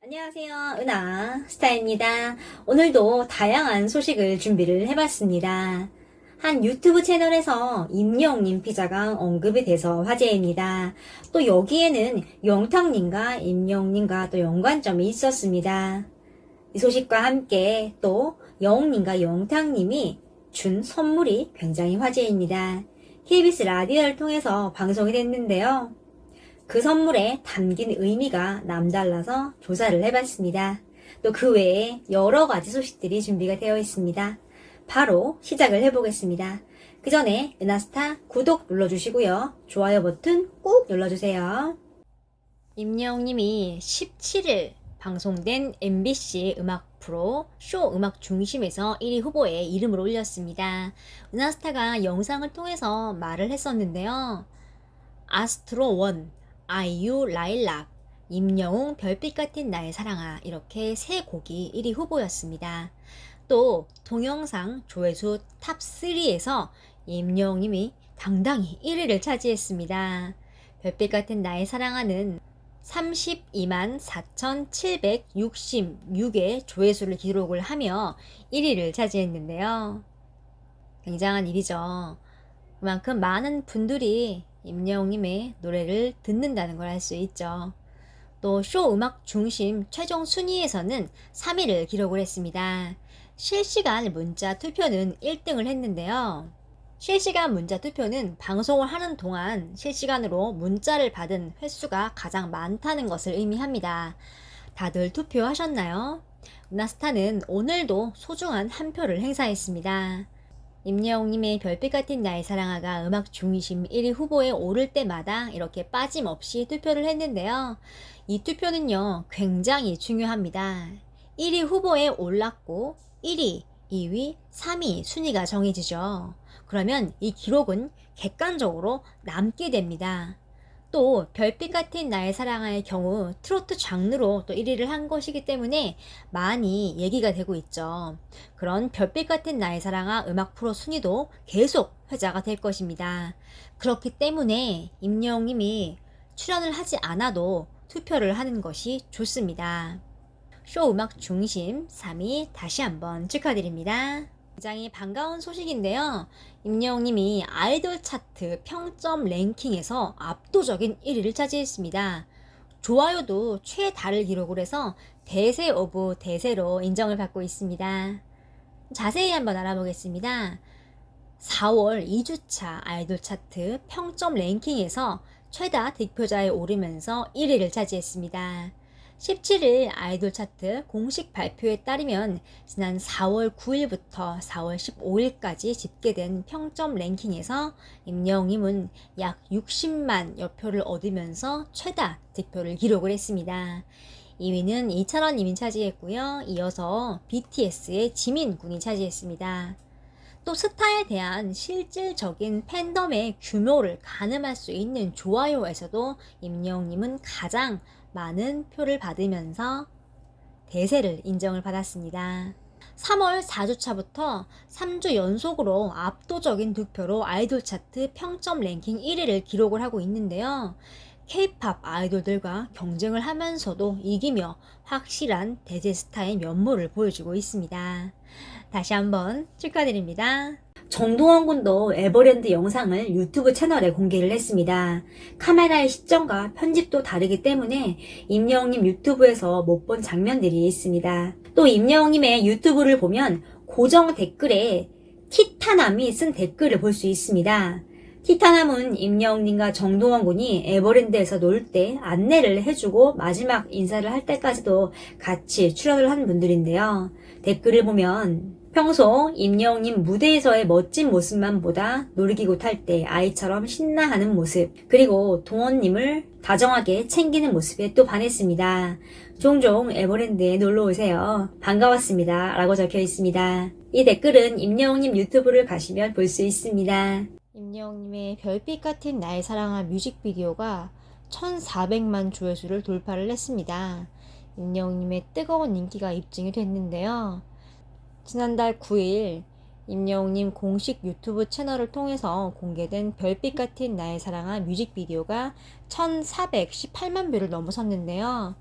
안녕하세요. 은하 스타입니다. 오늘도 다양한 소식을 준비를 해봤습니다. 한 유튜브 채널에서 임영웅님 피자가 언급이 돼서 화제입니다. 또 여기에는 영탁님과 임영웅님과 또 연관점이 있었습니다. 이 소식과 함께 또 영웅님과 영탁님이 준 선물이 굉장히 화제입니다. KBS 라디오를 통해서 방송이 됐는데요. 그 선물에 담긴 의미가 남달라서 조사를 해봤습니다. 또 그 외에 여러 가지 소식들이 준비가 되어 있습니다. 바로 시작을 해보겠습니다. 그 전에 은하스타 구독 눌러주시고요. 좋아요 버튼 꾹 눌러주세요. 임영웅님이 17일 방송된 MBC 음악 프로 쇼 음악 중심에서 1위 후보에 이름을 올렸습니다. 은하스타가 영상을 통해서 말을 했었는데요. 아스트로1, 아이유 라일락, 임영웅 별빛 같은 나의 사랑아 이렇게 세 곡이 1위 후보였습니다. 또 동영상 조회수 탑3에서 임영웅님이 당당히 1위를 차지했습니다. 별빛 같은 나의 사랑아는 32만 4,766의 조회수를 기록을 하며 1위를 차지했는데요. 굉장한 일이죠. 그만큼 많은 분들이 임영웅님의 노래를 듣는다는 걸 알 수 있죠. 또 쇼 음악 중심 최종 순위에서는 3위를 기록을 했습니다. 실시간 문자 투표는 1등을 했는데요. 실시간 문자 투표는 방송을 하는 동안 실시간으로 문자를 받은 횟수가 가장 많다는 것을 의미합니다. 다들 투표하셨나요? 은하스타는 오늘도 소중한 한 표를 행사했습니다. 임영웅님의 별빛 같은 나의 사랑아가 음악 중심 1위 후보에 오를 때마다 이렇게 빠짐없이 투표를 했는데요. 이 투표는요, 굉장히 중요합니다. 1위 후보에 올랐고 1위, 2위, 3위 순위가 정해지죠. 그러면 이 기록은 객관적으로 남게 됩니다. 또 별빛 같은 나의 사랑아의 경우 트로트 장르로 또 1위를 한 것이기 때문에 많이 얘기가 되고 있죠. 그런 별빛 같은 나의 사랑아 음악 프로 순위도 계속 회자가 될 것입니다. 그렇기 때문에 임영웅님이 출연을 하지 않아도 투표를 하는 것이 좋습니다. 쇼 음악 중심 3위 다시 한번 축하드립니다. 굉장히 반가운 소식인데요. 임영웅님이 아이돌 차트 평점 랭킹에서 압도적인 1위를 차지했습니다. 좋아요도 최다를 기록을 해서 대세 오브 대세로 인정을 받고 있습니다. 자세히 한번 알아보겠습니다. 4월 2주차 아이돌 차트 평점 랭킹에서 최다 득표자에 오르면서 1위를 차지했습니다. 17일 아이돌 차트 공식 발표에 따르면 지난 4월 9일부터 4월 15일까지 집계된 평점 랭킹에서 임영웅님은 약 60만 여표를 얻으면서 최다 득표를 기록을 했습니다. 2위는 이찬원님이 차지했고요. 이어서 BTS의 지민 군이 차지했습니다. 또 스타에 대한 실질적인 팬덤의 규모를 가늠할 수 있는 좋아요에서도 임영웅님은 가장 많은 표를 받으면서 대세를 인정을 받았습니다. 3월 4주차부터 3주 연속으로 압도적인 득표로 아이돌 차트 평점 랭킹 1위를 기록을 하고 있는데요. K-팝 아이돌들과 경쟁을 하면서도 이기며 확실한 대세 스타의 면모를 보여주고 있습니다. 다시 한번 축하드립니다. 정동원 군도 에버랜드 영상을 유튜브 채널에 공개를 했습니다. 카메라의 시점과 편집도 다르기 때문에 임영웅님 유튜브에서 못 본 장면들이 있습니다. 또 임영웅님의 유튜브를 보면 고정 댓글에 티타남이 쓴 댓글을 볼 수 있습니다. 티타남은 임영웅님과 정동원 군이 에버랜드에서 놀 때 안내를 해주고 마지막 인사를 할 때까지도 같이 출연을 한 분들인데요. 댓글을 보면 평소 임영웅님 무대에서의 멋진 모습만 보다 놀이기구 탈 때 아이처럼 신나하는 모습, 그리고 동원님을 다정하게 챙기는 모습에 또 반했습니다. 종종 에버랜드에 놀러오세요. 반가웠습니다. 라고 적혀 있습니다. 이 댓글은 임영웅님 유튜브를 가시면 볼 수 있습니다. 임영웅님의 별빛 같은 나의 사랑아 뮤직비디오가 1400만 조회수를 돌파를 했습니다. 임영웅님의 뜨거운 인기가 입증이 됐는데요. 지난달 9일 임영웅님 공식 유튜브 채널을 통해서 공개된 별빛 같은 나의 사랑아 뮤직비디오가 1418만 뷰를 넘어섰는데요.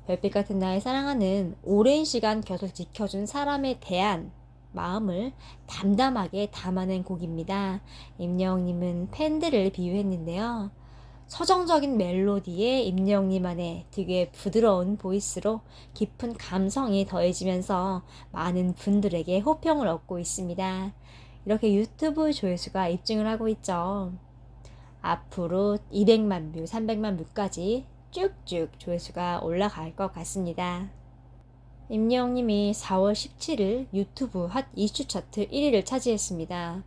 별빛 같은 나의 사랑하는 오랜 시간 곁을 지켜준 사람에 대한 마음을 담담하게 담아낸 곡입니다. 임영웅님은 팬들을 비유했는데요. 서정적인 멜로디에 임영웅님만의 되게 부드러운 보이스로 깊은 감성이 더해지면서 많은 분들에게 호평을 얻고 있습니다. 이렇게 유튜브 조회수가 입증을 하고 있죠. 앞으로 200만 뷰, 300만 뷰까지 쭉쭉 조회수가 올라갈 것 같습니다. 임영웅님이 4월 17일 유튜브 핫 이슈 차트 1위를 차지했습니다.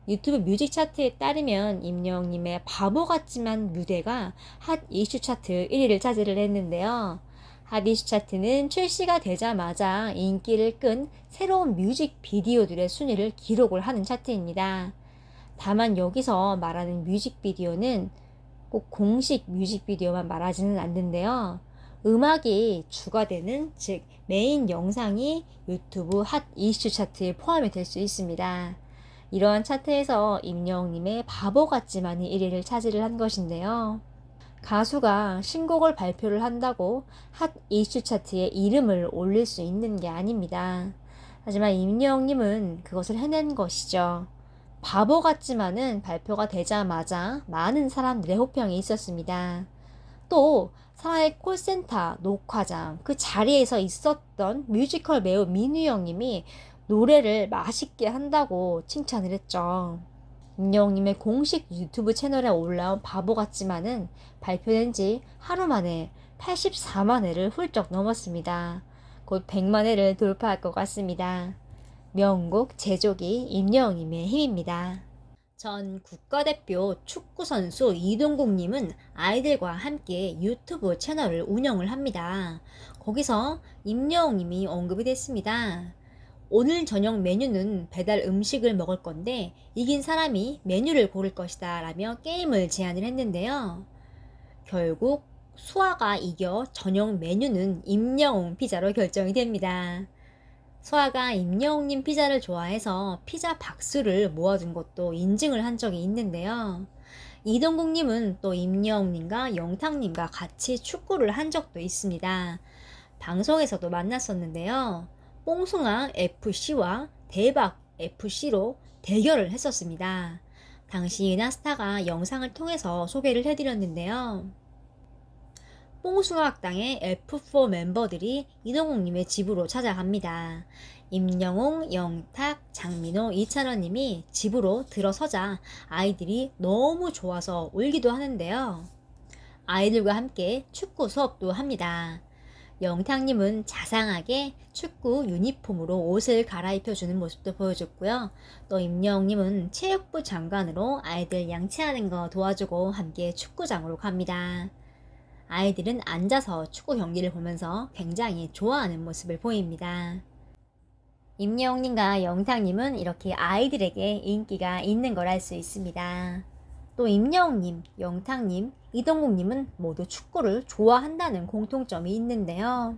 유튜브 뮤직 차트에 따르면 임영웅님의 바보 같지만 무대가 핫 이슈 차트 1위를 차지를 했는데요. 핫 이슈 차트는 출시가 되자마자 인기를 끈 새로운 뮤직 비디오들의 순위를 기록을 하는 차트입니다. 다만 여기서 말하는 뮤직비디오는 꼭 공식 뮤직비디오만 말하지는 않는데요. 음악이 주가 되는, 즉 메인 영상이 유튜브 핫 이슈 차트에 포함이 될 수 있습니다. 이러한 차트에서 임영웅님의 바보 같지만이 1위를 차지를 한 것인데요. 가수가 신곡을 발표를 한다고 핫 이슈 차트에 이름을 올릴 수 있는 게 아닙니다. 하지만 임영웅님은 그것을 해낸 것이죠. 바보 같지만은 발표가 되자마자 많은 사람들의 호평이 있었습니다. 또 사나이 콜센터 녹화장 그 자리에서 있었던 뮤지컬 배우 민우 형님이 노래를 맛있게 한다고 칭찬을 했죠. 임영웅님의 공식 유튜브 채널에 올라온 바보 같지만은 발표된 지 하루 만에 84만 회를 훌쩍 넘었습니다. 곧 100만 회를 돌파할 것 같습니다. 명곡 제조기 임영웅님의 힘입니다. 전 국가대표 축구선수 이동국님은 아이들과 함께 유튜브 채널을 운영을 합니다. 거기서 임영웅님이 언급이 됐습니다. 오늘 저녁 메뉴는 배달 음식을 먹을 건데 이긴 사람이 메뉴를 고를 것이다 라며 게임을 제안을 했는데요. 결국 수아가 이겨 저녁 메뉴는 임영웅 피자로 결정이 됩니다. 수아가 임영웅님 피자를 좋아해서 피자 박스를 모아둔 것도 인증을 한 적이 있는데요. 이동국님은 또 임영웅님과 영탁님과 같이 축구를 한 적도 있습니다. 방송에서도 만났었는데요. 뽕숭아 FC와 대박 FC로 대결을 했었습니다. 당시 이나스타가 영상을 통해서 소개를 해드렸는데요. 뽕숭아 학당의 F4 멤버들이 이동국님의 집으로 찾아갑니다. 임영웅, 영탁, 장민호, 이찬원님이 집으로 들어서자 아이들이 너무 좋아서 울기도 하는데요. 아이들과 함께 축구 수업도 합니다. 영탁님은 자상하게 축구 유니폼으로 옷을 갈아입혀주는 모습도 보여줬고요. 또 임영웅님은 체육부 장관으로 아이들 양치하는 거 도와주고 함께 축구장으로 갑니다. 아이들은 앉아서 축구 경기를 보면서 굉장히 좋아하는 모습을 보입니다. 임영웅님과 영탁님은 이렇게 아이들에게 인기가 있는 걸 알 수 있습니다. 또 임영웅님, 영탁님, 이동국님은 모두 축구를 좋아한다는 공통점이 있는데요.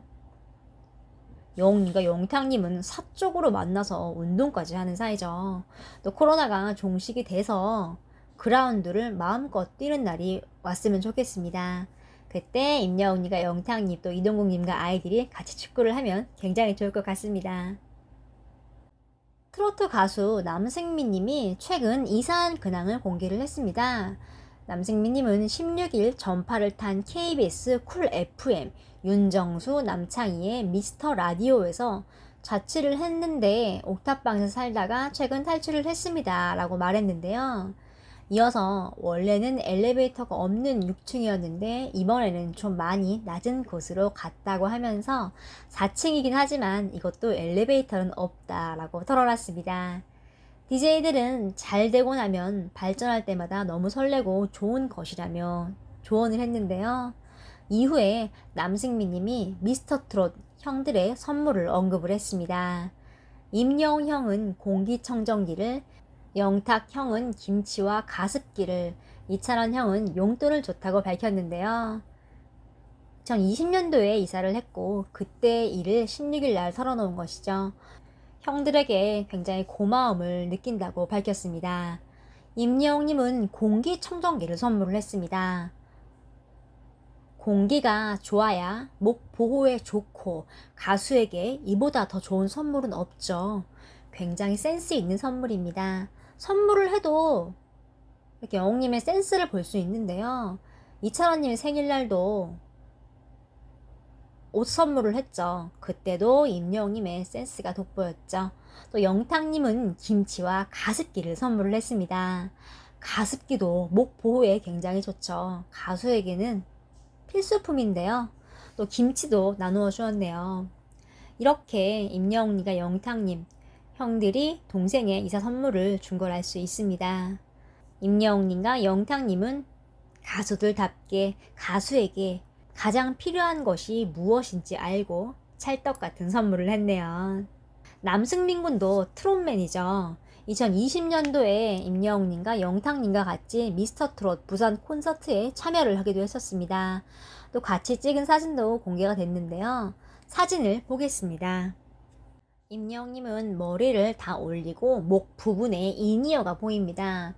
영웅님과 영탁님은 사적으로 만나서 운동까지 하는 사이죠. 또 코로나가 종식이 돼서 그라운드를 마음껏 뛰는 날이 왔으면 좋겠습니다. 그때 임영웅님과 영탁님 또 이동국님과 아이들이 같이 축구를 하면 굉장히 좋을 것 같습니다. 트로트 가수 남승민님이 최근 이사한 근황을 공개를 했습니다. 남승민님은 16일 전파를 탄 KBS 쿨 FM 윤정수 남창희의 미스터 라디오에서 자취를 했는데 옥탑방에서 살다가 최근 탈출을 했습니다 라고 말했는데요. 이어서 원래는 엘리베이터가 없는 6층이었는데 이번에는 좀 많이 낮은 곳으로 갔다고 하면서 4층이긴 하지만 이것도 엘리베이터는 없다라고 털어놨습니다. DJ들은 잘 되고 나면 발전할 때마다 너무 설레고 좋은 것이라며 조언을 했는데요. 이후에 남승민님이 미스터트롯 형들의 선물을 언급을 했습니다. 임영웅 형은 공기청정기를, 영탁 형은 김치와 가습기를, 이찬원 형은 용돈을 줬다고 밝혔는데요. 2020년도에 이사를 했고 그때 일을 16일 날 털어놓은 것이죠. 형들에게 굉장히 고마움을 느낀다고 밝혔습니다. 임영웅님은 공기청정기를 선물을 했습니다. 공기가 좋아야 목 보호에 좋고 가수에게 이보다 더 좋은 선물은 없죠. 굉장히 센스 있는 선물입니다. 선물을 해도 이렇게 영웅님의 센스를 볼 수 있는데요. 이찬원님의 생일날도 옷 선물을 했죠. 그때도 임영웅님의 센스가 돋보였죠. 또 영탁님은 김치와 가습기를 선물을 했습니다. 가습기도 목 보호에 굉장히 좋죠. 가수에게는 필수품인데요. 또 김치도 나누어 주었네요. 이렇게 임영웅님과 영탁님 형들이 동생의 이사 선물을 준 걸 알 수 있습니다. 임영웅님과 영탁님은 가수들답게 가수에게 가장 필요한 것이 무엇인지 알고 찰떡 같은 선물을 했네요. 남승민 군도 트롯맨이죠. 2020년도에 임영웅님과 영탁님과 같이 미스터 트롯 부산 콘서트에 참여를 하기도 했었습니다. 또 같이 찍은 사진도 공개가 됐는데요. 사진을 보겠습니다. 임영웅님은 머리를 다 올리고 목 부분에 이니어가 보입니다.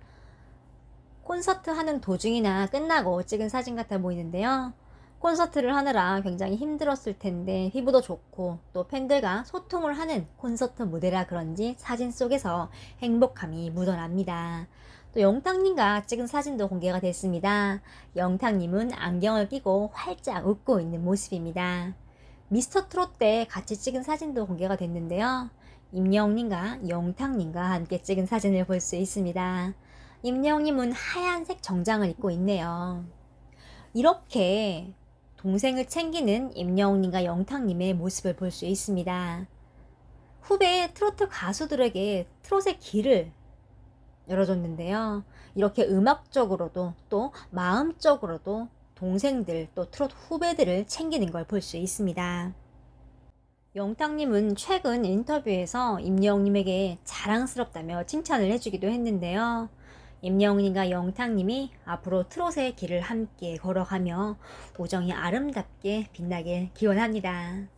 콘서트 하는 도중이나 끝나고 찍은 사진 같아 보이는데요. 콘서트를 하느라 굉장히 힘들었을 텐데 피부도 좋고 또 팬들과 소통을 하는 콘서트 무대라 그런지 사진 속에서 행복함이 묻어납니다. 또 영탁님과 찍은 사진도 공개가 됐습니다. 영탁님은 안경을 끼고 활짝 웃고 있는 모습입니다. 미스터 트롯 때 같이 찍은 사진도 공개가 됐는데요. 임영웅님과 영탁님과 함께 찍은 사진을 볼 수 있습니다. 임영웅님은 하얀색 정장을 입고 있네요. 이렇게 동생을 챙기는 임영웅님과 영탁님의 모습을 볼 수 있습니다. 후배 트로트 가수들에게 트롯의 길을 열어줬는데요. 이렇게 음악적으로도 또 마음적으로도 동생들 또 트롯 후배들을 챙기는 걸 볼 수 있습니다. 영탁님은 최근 인터뷰에서 임영웅님에게 자랑스럽다며 칭찬을 해주기도 했는데요. 임영웅님과 영탁님이 앞으로 트롯의 길을 함께 걸어가며 우정이 아름답게 빛나길 기원합니다.